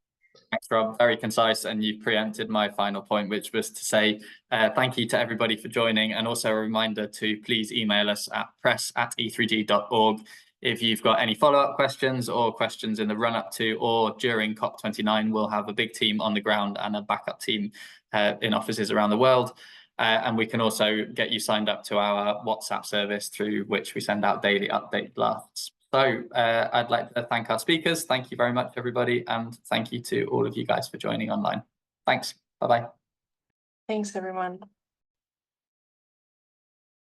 Thanks, Rob. Very concise, and you preempted my final point, which was to say thank you to everybody for joining, and also a reminder to please email us at press@e3g.org if you've got any follow-up questions or questions in the run-up to or during COP29. We'll have a big team on the ground and a backup team in offices around the world. And we can also get you signed up to our WhatsApp service through which we send out daily update blasts. So I'd like to thank our speakers. Thank you very much, everybody. And thank you to all of you guys for joining online. Thanks. Bye-bye. Thanks, everyone.